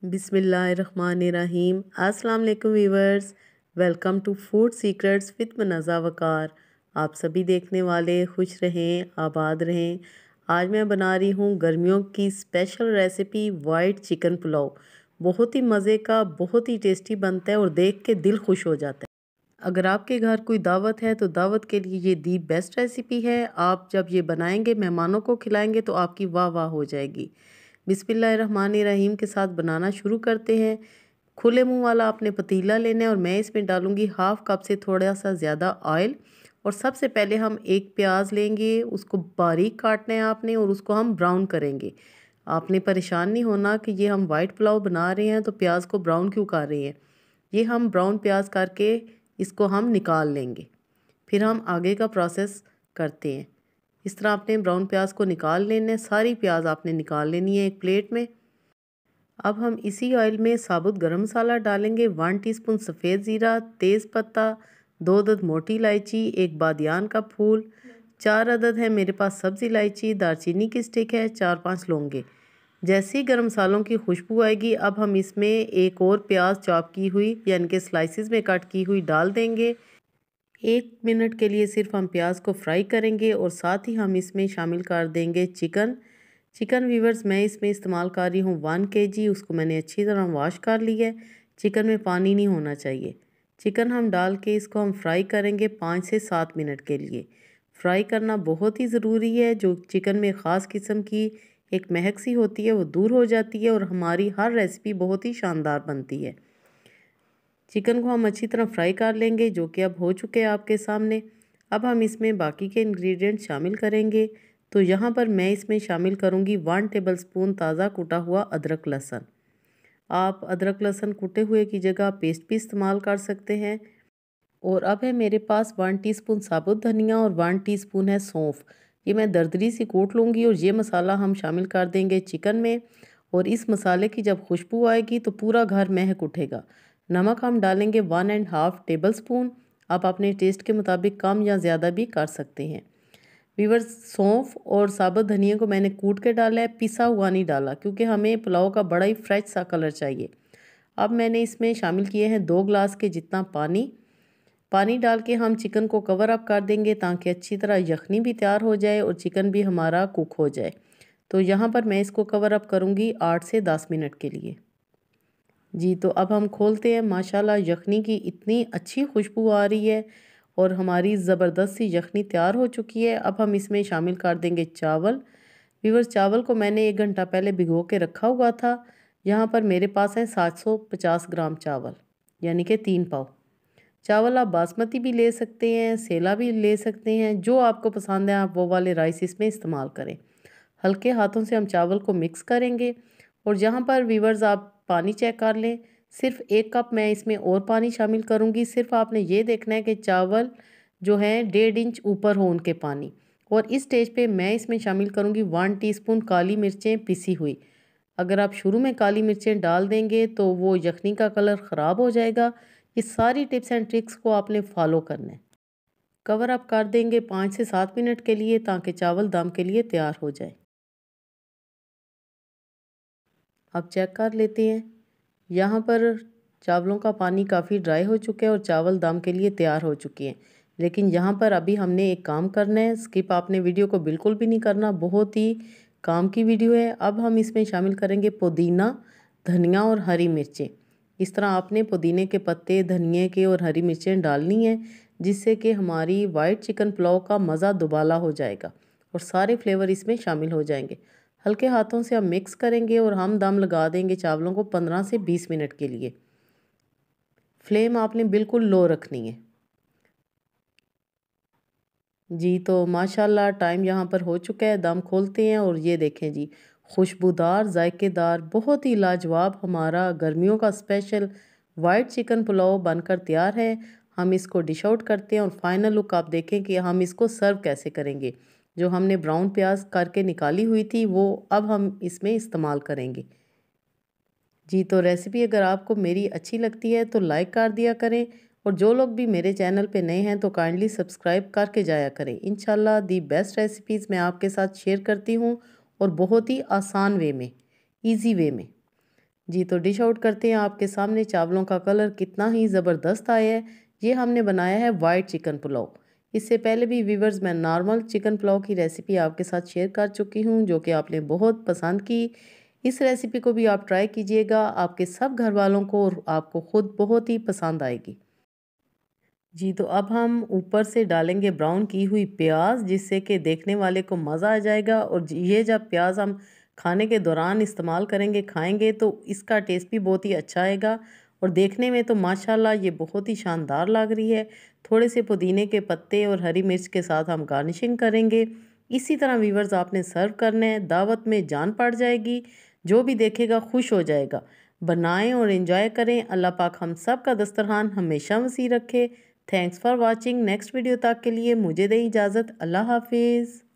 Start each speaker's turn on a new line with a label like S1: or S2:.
S1: बिस्मिल्लाहिर्रहमानिर्रहीम। अस्सलाम वालेकुम viewers, welcome to food secrets with Manaza Waqar. आप सभी देखने वाले खुश रहें, आबाद रहें। आज मैं बना रही हूँ गर्मियों की special recipe white chicken pulao. बहुत ही मज़े का, बहुत ही टेस्टी बनता है और देख के दिल खुश हो जाता है। अगर आपके घर कोई दावत है तो दावत के लिए ये दी बेस्ट रेसिपी है। आप जब ये बनाएंगे, मेहमानों को खिलाएंगे तो आपकी वाह वाह हो जाएगी। बिस्मिल्लाहिर्रहमानिर्रहीम के साथ बनाना शुरू करते हैं। खुले मुंह वाला आपने पतीला लेना है और मैं इसमें डालूंगी हाफ कप से थोड़ा सा ज़्यादा ऑयल। और सबसे पहले हम एक प्याज लेंगे, उसको बारीक काटना है आपने और उसको हम ब्राउन करेंगे। आपने परेशान नहीं होना कि ये हम वाइट पुलाव बना रहे हैं तो प्याज को ब्राउन क्यों कर रहे हैं। ये हम ब्राउन प्याज करके इसको हम निकाल लेंगे। फिर हम आगे का प्रोसेस करते हैं। इस तरह आपने ब्राउन प्याज को निकाल लेना है। सारी प्याज आपने निकाल लेनी है एक प्लेट में। अब हम इसी ऑयल में साबुत गरम मसाला डालेंगे, 1 टीस्पून सफ़ेद ज़ीरा, तेज़ पत्ता, 2 अदद मोटी इलायची, एक बादियान का फूल, 4 अदद है मेरे पास सब्ज़ इलायची, दालचीनी की स्टिक है, 4-5 लौंगे। जैसे ही गरम मसालों की खुशबू आएगी अब हम इसमें एक और प्याज चॉप की हुई यानी कि स्लाइसिस में कट की हुई डाल देंगे। 1 मिनट के लिए सिर्फ हम प्याज को फ्राई करेंगे और साथ ही हम इसमें शामिल कर देंगे चिकन वीवर्स। मैं इसमें इस्तेमाल कर रही हूँ 1 kg। उसको मैंने अच्छी तरह वॉश कर लिया है। चिकन में पानी नहीं होना चाहिए। चिकन हम डाल के इसको हम फ्राई करेंगे 5 से 7 मिनट के लिए। फ्राई करना बहुत ही ज़रूरी है। जो चिकन में ख़ास किस्म की एक महक सी होती है वो दूर हो जाती है और हमारी हर रेसिपी बहुत ही शानदार बनती है। चिकन को हम अच्छी तरह फ्राई कर लेंगे जो कि अब हो चुके हैं आपके सामने। अब हम इसमें बाकी के इंग्रेडिएंट शामिल करेंगे। तो यहाँ पर मैं इसमें शामिल करूँगी 1 टेबलस्पून ताज़ा कुटा हुआ अदरक लहसुन। आप अदरक लहसुन कुटे हुए की जगह पेस्ट भी इस्तेमाल कर सकते हैं। और अब है मेरे पास 1 टीस्पून साबुत धनिया और 1 टीस्पून है सौंफ। ये मैं दरदरी सी कूट लूँगी और ये मसाला हम शामिल कर देंगे चिकन में। और इस मसाले की जब खुशबू आएगी तो पूरा घर महक उठेगा। नमक हम डालेंगे 1.5 टेबल स्पून। आप अपने टेस्ट के मुताबिक कम या ज़्यादा भी कर सकते हैं। वीवर्स, सौंफ और साबुत धनिया को मैंने कूट के डाला है, पिसा हुआ नहीं डाला क्योंकि हमें पुलाव का बड़ा ही फ्रेश सा कलर चाहिए। अब मैंने इसमें शामिल किए हैं 2 गिलास के जितना पानी डाल के हम चिकन को कवर अप कर देंगे ताकि अच्छी तरह यखनी भी तैयार हो जाए और चिकन भी हमारा कुक हो जाए। तो यहाँ पर मैं इसको कवर अप करूँगी 8 से 10 मिनट के लिए। जी, तो अब हम खोलते हैं। माशाल्लाह यखनी की इतनी अच्छी खुशबू आ रही है और हमारी ज़बरदस्त सी यखनी तैयार हो चुकी है। अब हम इसमें शामिल कर देंगे चावल। व्यूअर्स, चावल को मैंने 1 घंटा पहले भिगो के रखा हुआ था। यहाँ पर मेरे पास है 750 ग्राम चावल यानी कि 3 पाव। चावल आप बासमती भी ले सकते हैं, सेला भी ले सकते हैं, जो आपको पसंद है आप वो वाले राइस इसमें इस्तेमाल करें। हल्के हाथों से हम चावल को मिक्स करेंगे। और यहाँ पर वीवर्स आप पानी चेक कर लें। सिर्फ 1 कप मैं इसमें और पानी शामिल करूँगी। सिर्फ आपने ये देखना है कि चावल जो हैं 1.5 इंच ऊपर हो उनके पानी। और इस स्टेज पे मैं इसमें शामिल करूँगी 1 टीस्पून काली मिर्चें पिसी हुई। अगर आप शुरू में काली मिर्चें डाल देंगे तो वो यखनी का कलर ख़राब हो जाएगा। ये सारी टिप्स एंड ट्रिक्स को आपने फॉलो करना है। कवर अप कर देंगे 5 से 7 मिनट के लिए ताकि चावल दम के लिए तैयार हो जाए। अब चेक कर लेते हैं। यहाँ पर चावलों का पानी काफ़ी ड्राई हो चुका है और चावल दम के लिए तैयार हो चुके हैं। लेकिन यहाँ पर अभी हमने एक काम करना है। स्किप आपने वीडियो को बिल्कुल भी नहीं करना, बहुत ही काम की वीडियो है। अब हम इसमें शामिल करेंगे पुदीना, धनिया और हरी मिर्चें। इस तरह आपने पुदीने के पत्ते, धनिए के और हरी मिर्चें डालनी है जिससे कि हमारी वाइट चिकन पुलाव का मज़ा दुबाला हो जाएगा और सारे फ्लेवर इसमें शामिल हो जाएंगे। हल्के हाथों से हम मिक्स करेंगे और हम दम लगा देंगे चावलों को 15 से 20 मिनट के लिए। फ्लेम आपने बिल्कुल लो रखनी है। जी, तो माशाल्लाह टाइम यहाँ पर हो चुका है। दम खोलते हैं और ये देखें जी, खुशबूदार, जायकेदार, बहुत ही लाजवाब हमारा गर्मियों का स्पेशल वाइट चिकन पुलाव बनकर तैयार है। हम इसको डिश आउट करते हैं और फाइनल लुक आप देखें कि हम इसको सर्व कैसे करेंगे। जो हमने ब्राउन प्याज करके निकाली हुई थी वो अब हम इसमें इस्तेमाल करेंगे। जी, तो रेसिपी अगर आपको मेरी अच्छी लगती है तो लाइक कर दिया करें और जो लोग भी मेरे चैनल पे नए हैं तो काइंडली सब्सक्राइब करके जाया करें। इंशाल्लाह दी बेस्ट रेसिपीज़ मैं आपके साथ शेयर करती हूँ और बहुत ही आसान वे में, इजी वे में। जी तो डिश आउट करते हैं। आपके सामने चावलों का कलर कितना ही ज़बरदस्त आया है। ये हमने बनाया है वाइट चिकन पुलाव। इससे पहले भी व्यूवर्स मैं नॉर्मल चिकन पुलाव की रेसिपी आपके साथ शेयर कर चुकी हूँ, जो कि आपने बहुत पसंद की। इस रेसिपी को भी आप ट्राई कीजिएगा, आपके सब घर वालों को और आपको खुद बहुत ही पसंद आएगी। जी तो अब हम ऊपर से डालेंगे ब्राउन की हुई प्याज, जिससे कि देखने वाले को मज़ा आ जाएगा। और ये जब प्याज हम खाने के दौरान इस्तेमाल करेंगे, खाएंगे, तो इसका टेस्ट भी बहुत ही अच्छा आएगा। और देखने में तो माशाल्लाह ये बहुत ही शानदार लग रही है। थोड़े से पुदीने के पत्ते और हरी मिर्च के साथ हम गार्निशिंग करेंगे। इसी तरह व्यूवर्स आपने सर्व करना है, दावत में जान पड़ जाएगी। जो भी देखेगा खुश हो जाएगा। बनाएं और एंजॉय करें। अल्लाह पाक हम सब का दस्तरखान हमेशा वसी रखे। Thanks for watching. Next video तक के लिए मुझे दें इजाज़त। अल्लाह हाफिज़।